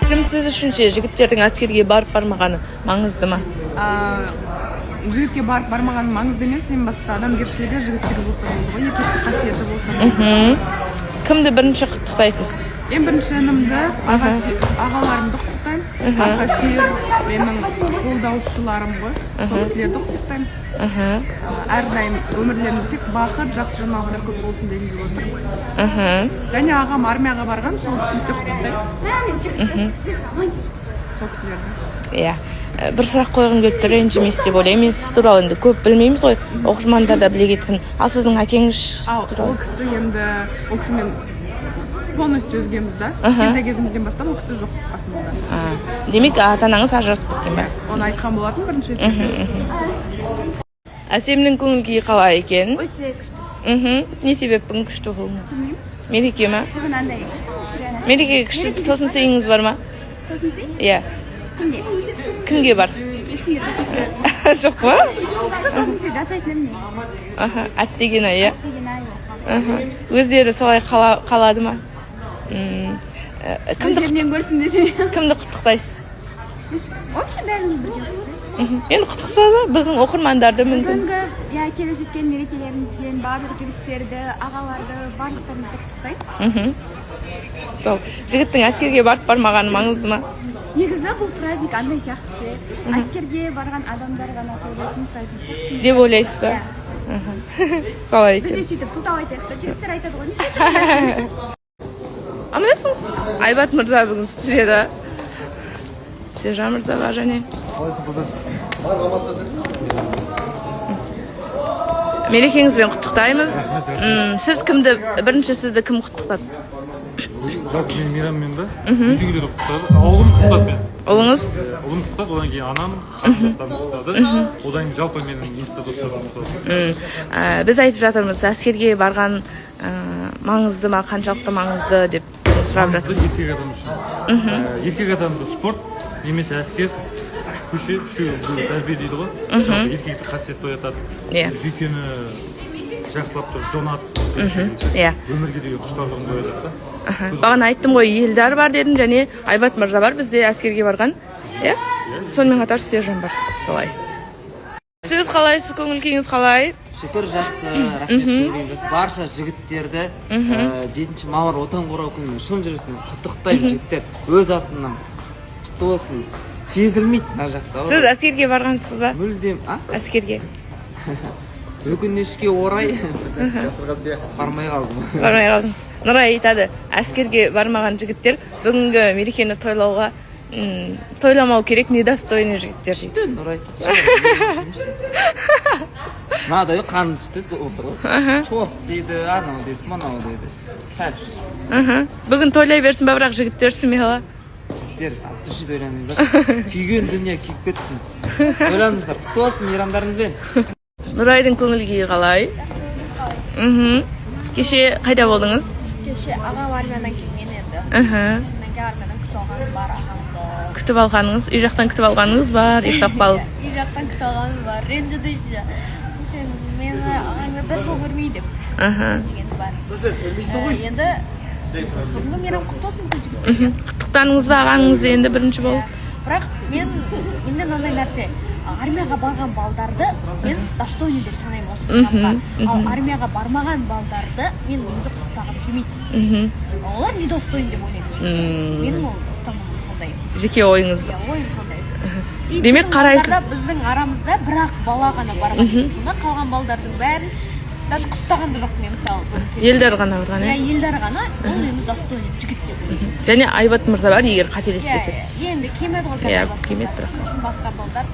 Пікірім сіз үшінші жігіттердің әскерге барып бармағаны маңызды ма? Жігітке барып бармаған маңызды емес, ең бастысы адамгершілігі жігіттер болса болды ғой, еркектік қасиеті болса болды. Кімді бірінші құттықтайсыз? Ең бірінші інімді, ағаларымды құттықтаймын. Ақасер, менің қолдаушыларым ғой, сол кісілерді құттықтаймын. Әрдайым өмірлерінде тек бақыт, жақсы жаңалықтар көп болсын деген болса. Және ағам армияға барған, сол кісіні де құттықтаймын. Сол кісілерді. Иә. Бір сұрақ қойғым келіп тұр, ренжімес деп ойлаймын. Сіз туралы енді көп білмейміз ғой, оқырмандар да біле кетсін. Ал сіздің әкеңіз туралы? Ол кісі енді, ол кісімен полностью өзгеміз да. Кішкентай кезімізден бастап ол кісі жоқ қасымызда. Демек, ата-анаңыз ажырасып кеткен бе? Оны айтқан болатын бірінші рет. Әсемнің көңіл-күйі қалай екен? Өте күшті. Не себеппен күшті болуы? Мереке ма? Бүгін андай күшті. Мерекеге күшті тосын сыйыңыз бар ма? Тосын сый? Иә. Кімге? Кімге бар? Ешкімге тосын сый. Жоқ па? Күшті тосын сый жасайтын білмейміз. Әттеген ай, иә? Әттеген ай. Өздері солай қалады ма? Өздерінен көрсін десе. Кімді құттықтайсыз? Вообще бәрін бірге. Енді құттықса да біздің оқырмандарды мүмкін. Бүгінгі келіп жеткен мерекелеріңізбен барлық жігіттерді, ағаларды, барлықтарыңызды құттықтаймын. Жігіттің әскерге барып бармағаны маңызды ма? Негізі бұл праздник андай сияқты ше. Әскерге барған адамдар ғана тойлайтын праздник сияқты. Деп ойлайсыз ба? Солай екен. Бізде сөйтіп сылтау айтайық та, жігіттер айтады ғой, неше Амандасыңыз? Айбат мырза бүгін студияда. Сержан мырзаға және. Мерекеңізбен құттықтаймыз. Сіз кімді, бірінші сізді кім құттықтады? Жалпы мен Мейраммен да, үйдегілері құттықтады. Ұлым құттықтады мен. Ұлыңыз? Ұлым құттықтады, одан кейін анам, қарындастарым құттықтады. Одан кейін жалпы менің инста достарым құттықтады. Біз айтып жатырмыз, әскерге барған маңызды ма, қаншалықты маңызды деп сұрап жатыр. Маңызды еркек адам үшін. Еркек адамды спорт, немесе әскер, көше, тәрбие дейді ғой. Жалпы еркекті қасиетті оятады. Жүйкені жақсылап тұрып, жонады. Өмірге деген құштарлығын оятады. Бағана айттым ғой, елдар бар дедім, және Айбат мырза бар, бізде әскерге барған. Сонымен қатар Сержан бар, солай. Сіз қалайсыз, көңіл-күйіңіз қалай? Шүкір, жақсы, рахмет көңіліңіз. Барша жігіттерді 7 мамыр отан қорғау күніне шын жүректен құттықтаймын. Жігіттер өз атынан құтты болсын. Сезілмейді мына жақта. Сіз әскерге барғансыз ба? Мүлдем, әскерге. Өкінішке орай бармай қалдым. Бармай қалдыңыз. Нұрай айтады, әскерге бармаған жігіттер бүгінгі мерекені тойлауға тойламау керек, недостойны жігіттер. Күшті, Нұрай. Мынадай қанды түсті отыр ғой. Чорт дейді, анау дейді, мынау дейді. Бүгін тойлай берсін ба, бірақ жігіттер смело. Жігіттер, түші ойланыңыздар. Күйген дүние күйіп кетсін. Ойланыңыздар, құтты болсын мейрамдарыңызбен. Нұрайдың көңіл-күйі қалай? Кеше қайда болдыңыз? Кеше ағам армиядан келген енді. Содан кейін армиядан күтіп алғаным бар ағамды. Күтіп алғаныңыз, үй жақтан күтіп алғаныңыз бар, ұйықтап қалып. Үй жақтан күтіп алғаным бар, ренжідейші. Сен мені ағаңды бір жол көрмей деп. Дегені бар. Енді бүгінгі мейрам құтты болсын бүкіл жігіттер. Құттықтаныңыз ба ағаңыз енді бірінші болып? Бірақ менде мынандай нәрсе, армияға барған балдарды мен достойный деп санаймын осы қадамға. Ал армияға бармаған балдарды мен өзі құттықтағым келмейді. Олар недостойный деп ойлаймын. Менің ол ұстанымым сондай. Жеке ойыңыз ба? Ойым сондай. Демек қарайсыз. Біздің арамызда бірақ бала ғана барған. Сонда қалған балдардың бәрін даже құттықтаған да жоқ мен мысалы. Елдар ғана барған, елдар ғана, ол енді достойный жігіт деп ойлаймын. Және Айбат мырза бар, егер қателеспесек. Енді кемеді ғой. Кемеді бірақ. Басқа балдар